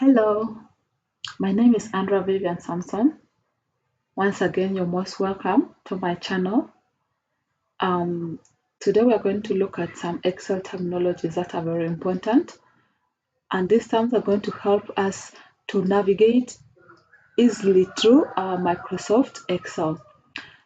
Hello, my name is Andra Vivian Samson. Once again, you're most welcome to my channel. Um, Today, we're going to look at some Excel terminologies that are very important, and these terms are going to help us to navigate easily through our Microsoft Excel.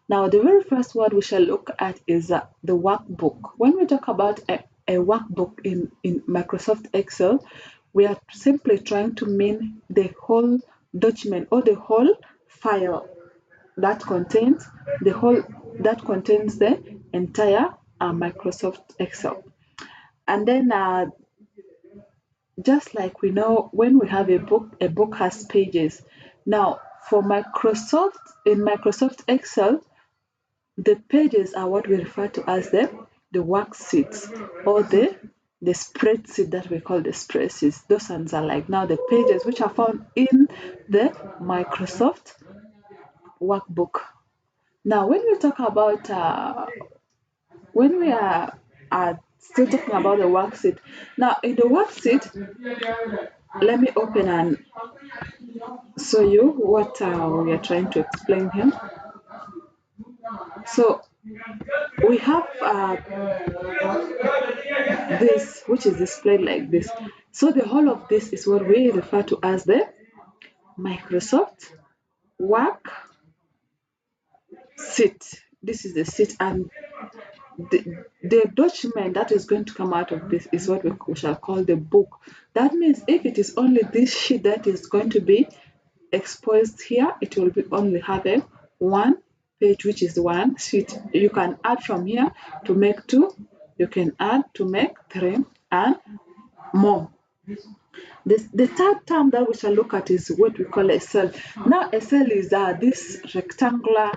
Now, the very first word we shall look at is the workbook. When we talk about a workbook in Microsoft Excel, we are simply trying to mean the whole document or the whole file that contains the entire Microsoft Excel. And then just like we know when we have a book has pages. Now for Microsoft, in Microsoft Excel, the pages are what we refer to as the worksheets or the spreadsheet that we call the spreadsheets. Those ones are like now the pages which are found in the Microsoft workbook. Now, when we talk about when we are still talking about the worksheet. Now, in the worksheet, let me open and show you what we are trying to explain here. So we have this, which is displayed like this. So the whole of this is what we refer to as the Microsoft work sheet. This is the sheet, and the document that is going to come out of this is what we shall call the book. That means if it is only this sheet that is going to be exposed here, it will be only have a one page, which is one sheet. You can add from here to make two, you can add to make three, and more. The third term that we shall look at is what we call a cell. Now, a cell is this rectangular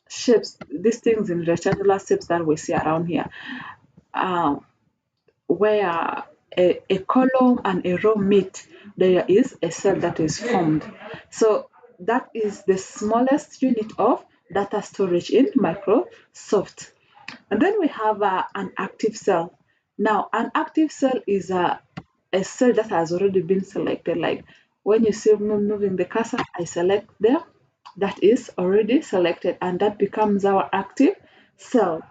shapes, these things in rectangular shapes that we see around here, where a column and a row meet, there is a cell that is formed. So that is the smallest unit of data storage in Microsoft. And then we have an active cell. Now, an active cell is a cell that has already been selected. Like when you see me moving the cursor, I select there. That is already selected, and that becomes our active cell.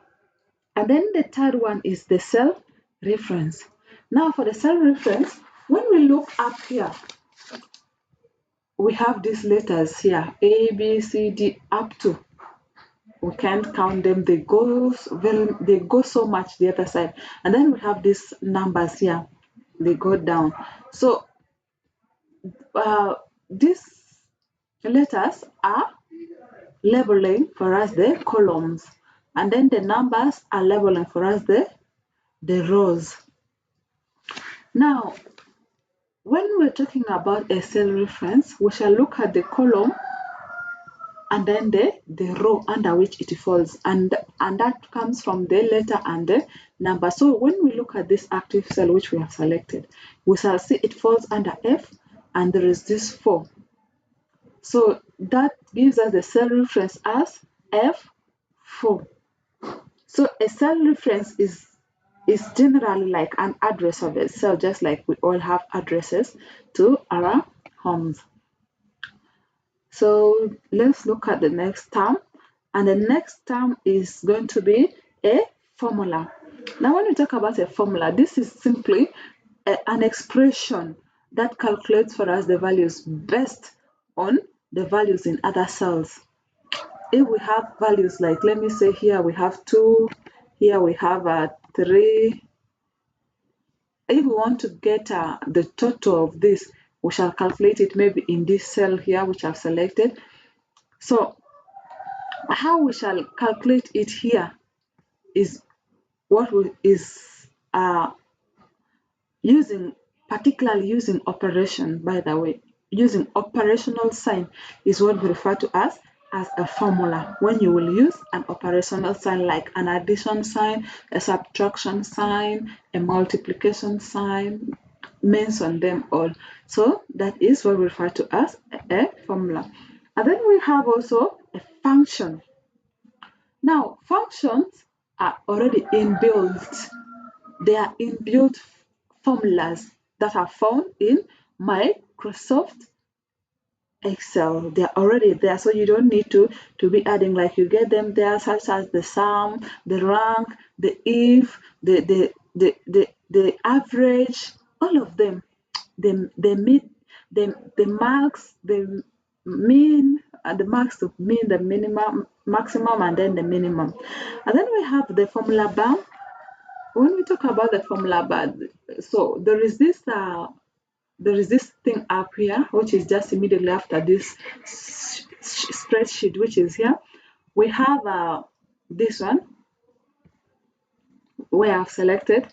And then the third one is the cell reference. Now for the cell reference, when we look up here, we have these letters here, A, B, C, D, up to. We can't count them. They go so much the other side. And then we have these numbers here. They go down. So these letters are labeling for us the columns, and then the numbers are labeling for us the rows. Now, when we're talking about a cell reference, we shall look at the column and then the row under which it falls, and that comes from the letter and the number. So when we look at this active cell which we have selected, we shall see it falls under F, and there is this 4. So that gives us the cell reference as F4. So a cell reference is generally like an address of a cell, just like we all have addresses to our homes. So let's look at the next term, and the next term is going to be a formula. Now, when we talk about a formula, this is simply an expression that calculates for us the values based on the values in other cells. If we have values like, let me say here we have 2, here we have 3. If we want to get the total of this, we shall calculate it maybe in this cell here which I've selected. So how we shall calculate it here is what particularly using operation, by the way. Using operational sign is what we refer to as a formula. When you will use an operational sign like an addition sign, a subtraction sign, a multiplication sign, mention them all. So that is what we refer to as a formula. And then we have also a function. Now, functions are already inbuilt. They are inbuilt formulas that are found in Microsoft Excel. They're already there, so you don't need to be adding, like you get them there, such as the sum, the rank, the if, the average, all of them, the meet, the marks, the mean, the marks to mean, the minimum, maximum, and then the minimum. And then we have the formula bar. When we talk about the formula bar, so there is this thing up here, which is just immediately after this spreadsheet, which is here. We have this one where I've selected.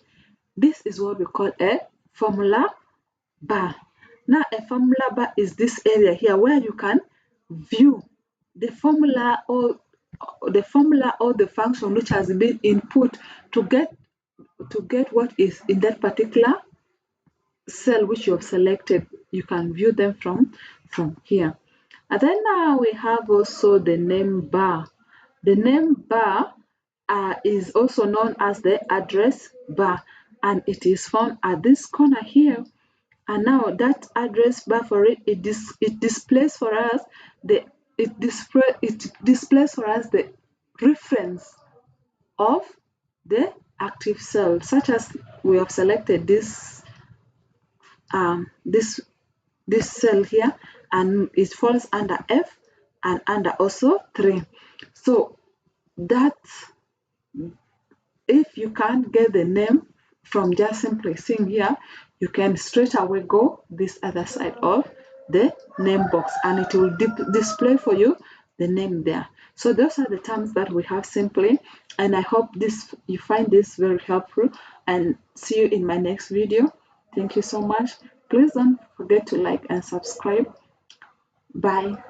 This is what we call a formula bar. Now, a formula bar is this area here where you can view the formula or the function which has been input to get what is in that particular cell which you have selected. You can view them from here. And then now we have also the name bar. The name bar is also known as the address bar, and it is found at this corner here. And now that address bar for it displays for us the reference of the active cell, such as we have selected um, this this cell here, and it falls under F and under also 3. So that if you can't get the name from just simply seeing here, you can straight away go this other side of the name box, and it will display for you the name there. So those are the terms that we have simply, and I hope you find this very helpful, and see you in my next video. Thank you so much. Please don't forget to like and subscribe. Bye.